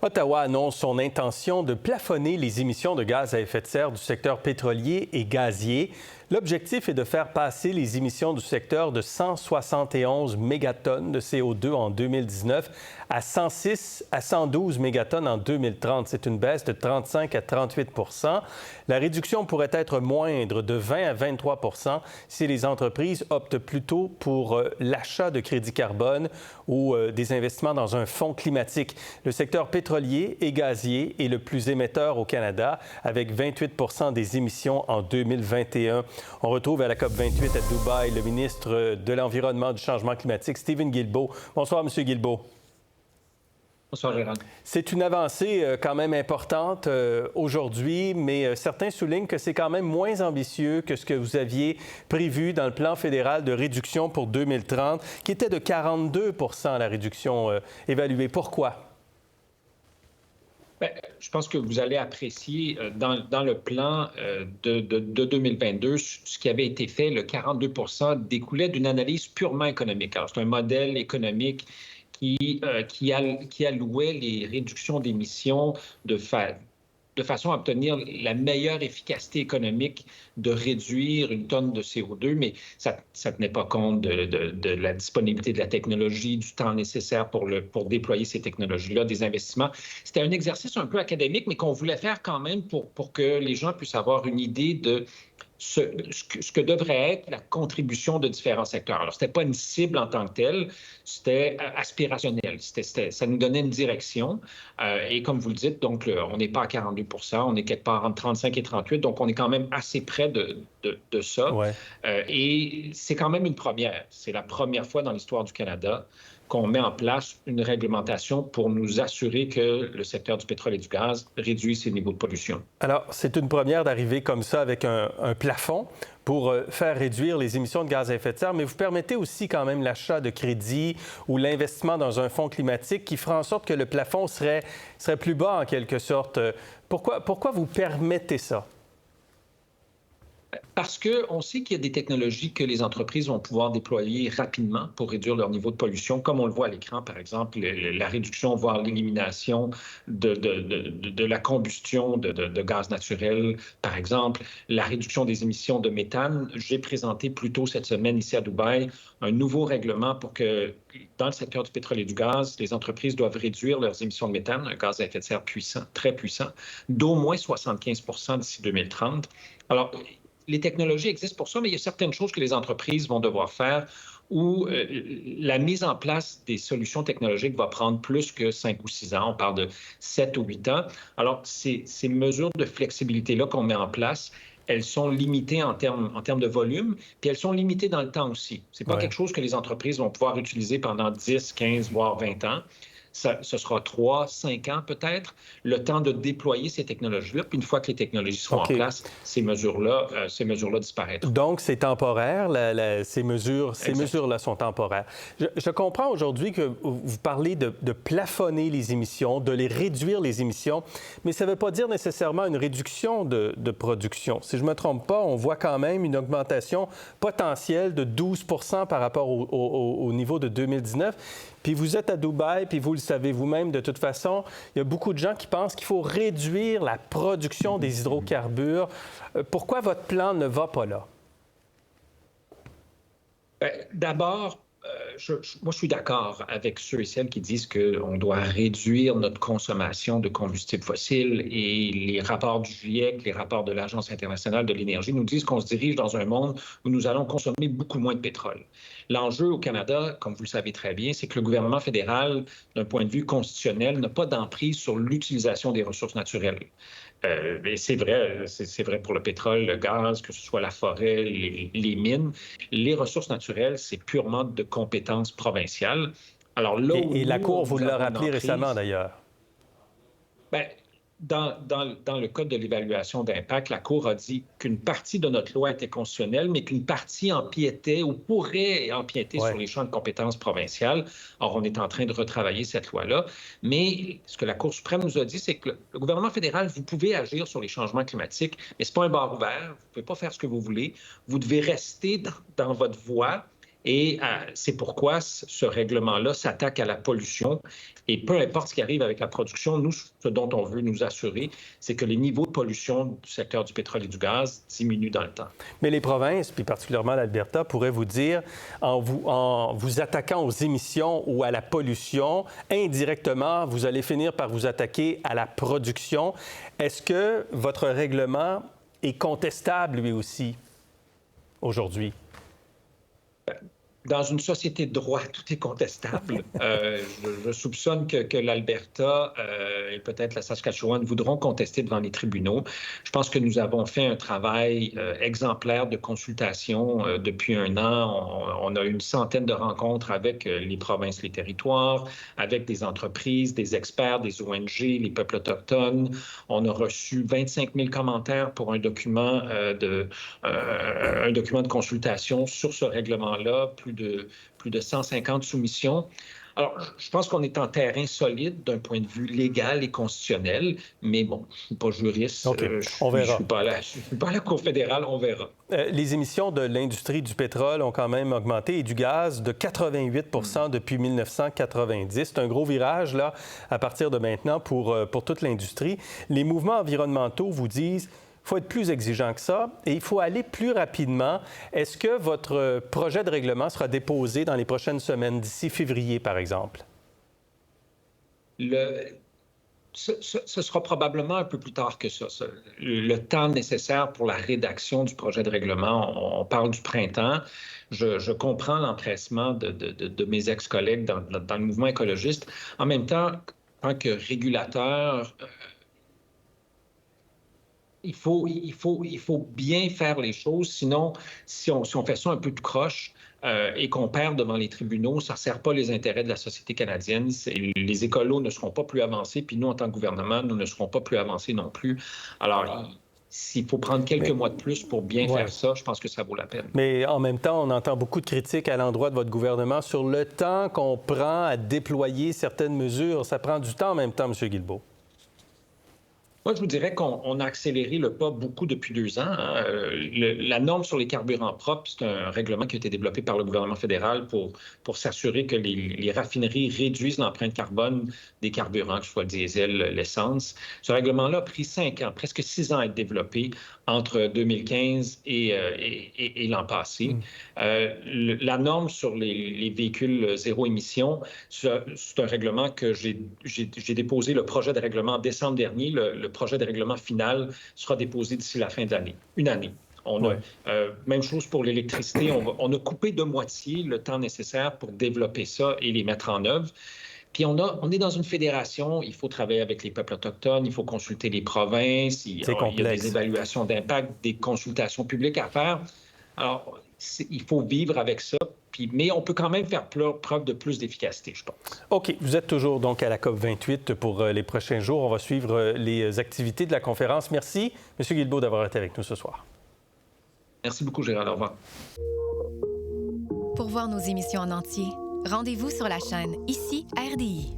Ottawa annonce son intention de plafonner les émissions de gaz à effet de serre du secteur pétrolier et gazier. L'objectif est de faire passer les émissions du secteur de 171 mégatonnes de CO2 en 2019 à 106 à 112 mégatonnes en 2030. C'est une baisse de 35 à 38 %. La réduction pourrait être moindre de 20 à 23 % si les entreprises optent plutôt pour l'achat de crédits carbone ou des investissements dans un fonds climatique. Le secteur pétrolier et gazier est le plus émetteur au Canada, avec 28 % des émissions en 2021. On retrouve à la COP28 à Dubaï le ministre de l'Environnement et du Changement climatique, Stephen Guilbeault. Bonsoir, M. Guilbeault. Bonsoir, Gérald. C'est une avancée quand même importante aujourd'hui, mais certains soulignent que c'est quand même moins ambitieux que ce que vous aviez prévu dans le plan fédéral de réduction pour 2030, qui était de 42 % la réduction évaluée. Pourquoi? Bien, je pense que vous allez apprécier dans le plan de 2022, ce qui avait été fait, le 42 % découlait d'une analyse purement économique. Alors, c'est un modèle économique qui allouait les réductions d'émissions de façon à obtenir la meilleure efficacité économique de réduire une tonne de CO2, mais ça ne tenait pas compte de la disponibilité de la technologie, du temps nécessaire pour déployer ces technologies-là, des investissements. C'était un exercice un peu académique, mais qu'on voulait faire quand même pour que les gens puissent avoir une idée de ce que devrait être la contribution de différents secteurs. Alors, ce n'était pas une cible en tant que telle, c'était aspirationnel. Ça nous donnait une direction. Et comme vous le dites, donc, on n'est pas à 42 %, on est quelque part entre 35 et 38 %, donc on est quand même assez près de ça. Ouais. Et c'est quand même une première. C'est la première fois dans l'histoire du Canada qu'on met en place une réglementation pour nous assurer que le secteur du pétrole et du gaz réduit ses niveaux de pollution. Alors, c'est une première d'arriver comme ça avec un plafond pour faire réduire les émissions de gaz à effet de serre, mais vous permettez aussi quand même l'achat de crédits ou l'investissement dans un fonds climatique qui fera en sorte que le plafond serait plus bas en quelque sorte. Pourquoi vous permettez ça? Parce qu'on sait qu'il y a des technologies que les entreprises vont pouvoir déployer rapidement pour réduire leur niveau de pollution, comme on le voit à l'écran, par exemple, la réduction, voire l'élimination de la combustion de gaz naturel, par exemple, la réduction des émissions de méthane. J'ai présenté plus tôt cette semaine ici à Dubaï un nouveau règlement pour que, dans le secteur du pétrole et du gaz, les entreprises doivent réduire leurs émissions de méthane, un gaz à effet de serre puissant, très puissant, d'au moins 75 % d'ici 2030. Alors, les technologies existent pour ça, mais il y a certaines choses que les entreprises vont devoir faire où la mise en place des solutions technologiques va prendre plus que 5 ou 6 ans. On parle de 7 ou 8 ans. Alors, ces mesures de flexibilité-là qu'on met en place, elles sont limitées en termes de volume, puis elles sont limitées dans le temps aussi. Ce n'est pas quelque chose que les entreprises vont pouvoir utiliser pendant 10, 15, voire 20 ans. Ce sera 3, 5 ans peut-être, le temps de déployer ces technologies-là. Puis une fois que les technologies seront en place, ces mesures-là disparaîtront. Donc, c'est temporaire. Ces mesures-là sont temporaires. Je comprends aujourd'hui que vous parlez de plafonner les émissions, de les réduire les émissions, mais ça ne veut pas dire nécessairement une réduction de production. Si je ne me trompe pas, on voit quand même une augmentation potentielle de 12 % par rapport au niveau de 2019. Puis vous êtes à Dubaï, puis vous le savez vous-même, de toute façon, il y a beaucoup de gens qui pensent qu'il faut réduire la production des hydrocarbures. Pourquoi votre plan ne va pas là? D'abord, moi, je suis d'accord avec ceux et celles qui disent qu'on doit réduire notre consommation de combustibles fossiles et les rapports du GIEC, les rapports de l'Agence internationale de l'énergie nous disent qu'on se dirige dans un monde où nous allons consommer beaucoup moins de pétrole. L'enjeu au Canada, comme vous le savez très bien, c'est que le gouvernement fédéral, d'un point de vue constitutionnel, n'a pas d'emprise sur l'utilisation des ressources naturelles. Et c'est vrai pour le pétrole, le gaz, que ce soit la forêt, les mines. Les ressources naturelles, c'est purement de compétences provinciales. Alors là où la Cour vous l'a rappelé récemment, d'ailleurs. Bien, dans le code de l'évaluation d'impact, la Cour a dit qu'une partie de notre loi était constitutionnelle, mais qu'une partie empiétait ou pourrait empiéter sur les champs de compétences provinciales. Or, on est en train de retravailler cette loi-là. Mais ce que la Cour suprême nous a dit, c'est que le gouvernement fédéral, vous pouvez agir sur les changements climatiques, mais ce n'est pas un bar ouvert. Vous ne pouvez pas faire ce que vous voulez. Vous devez rester dans votre voie Et c'est pourquoi ce règlement-là s'attaque à la pollution. Et peu importe ce qui arrive avec la production, nous, ce dont on veut nous assurer, c'est que les niveaux de pollution du secteur du pétrole et du gaz diminuent dans le temps. Mais les provinces, puis particulièrement l'Alberta, pourraient vous dire, en vous attaquant aux émissions ou à la pollution, indirectement, vous allez finir par vous attaquer à la production. Est-ce que votre règlement est contestable, lui aussi, aujourd'hui? Dans une société de droit, tout est contestable. Je soupçonne que l'Alberta et peut-être la Saskatchewan voudront contester devant les tribunaux. Je pense que nous avons fait un travail exemplaire de consultation depuis un an. On a eu une centaine de rencontres avec les provinces, les territoires, avec des entreprises, des experts, des ONG, les peuples autochtones. On a reçu 25 000 commentaires pour un document de consultation sur ce règlement-là, plus de 150 soumissions. Alors, je pense qu'on est en terrain solide d'un point de vue légal et constitutionnel, mais bon, je ne suis pas juriste. OK, on verra. Je ne suis pas à la Cour fédérale, on verra. Les émissions de l'industrie du pétrole ont quand même augmenté et du gaz de 88 depuis 1990. C'est un gros virage, là, à partir de maintenant pour toute l'industrie. Les mouvements environnementaux vous disent il faut être plus exigeant que ça et il faut aller plus rapidement. Est-ce que votre projet de règlement sera déposé dans les prochaines semaines, d'ici février, par exemple? Ce sera probablement un peu plus tard que ça. Le temps nécessaire pour la rédaction du projet de règlement, on parle du printemps. Je comprends l'empressement de mes ex-collègues dans le mouvement écologiste. En même temps, en tant que régulateur, il faut bien faire les choses. Sinon, si on fait ça un peu de croche et qu'on perd devant les tribunaux, ça ne sert pas les intérêts de la société canadienne. Les écolos ne seront pas plus avancés, puis nous, en tant que gouvernement, nous ne serons pas plus avancés non plus. Alors, s'il faut prendre quelques mois de plus pour bien faire ça, je pense que ça vaut la peine. Mais en même temps, on entend beaucoup de critiques à l'endroit de votre gouvernement sur le temps qu'on prend à déployer certaines mesures. Ça prend du temps en même temps, M. Guilbeault. Moi, je vous dirais qu'on a accéléré le pas beaucoup depuis 2 ans. La norme sur les carburants propres, c'est un règlement qui a été développé par le gouvernement fédéral pour s'assurer que les raffineries réduisent l'empreinte carbone des carburants, que ce soit le diesel, l'essence. Ce règlement-là a pris 5 ans, presque 6 ans à être développé entre 2015 et l'an passé. La norme sur les véhicules zéro émission, c'est un règlement que j'ai déposé le projet de règlement en décembre dernier. Le projet de règlement final sera déposé d'ici la fin de l'année, une année. Même chose pour l'électricité. On a coupé de moitié le temps nécessaire pour développer ça et les mettre en œuvre. Puis on est dans une fédération, il faut travailler avec les peuples autochtones, il faut consulter les provinces, il y a des évaluations d'impact, des consultations publiques à faire. Alors, il faut vivre avec ça, mais on peut quand même faire preuve de plus d'efficacité, je pense. OK. Vous êtes toujours donc à la COP28 pour les prochains jours. On va suivre les activités de la conférence. Merci, M. Guilbeault, d'avoir été avec nous ce soir. Merci beaucoup, Gérald. Au revoir. Pour voir nos émissions en entier, rendez-vous sur la chaîne ICI RDI.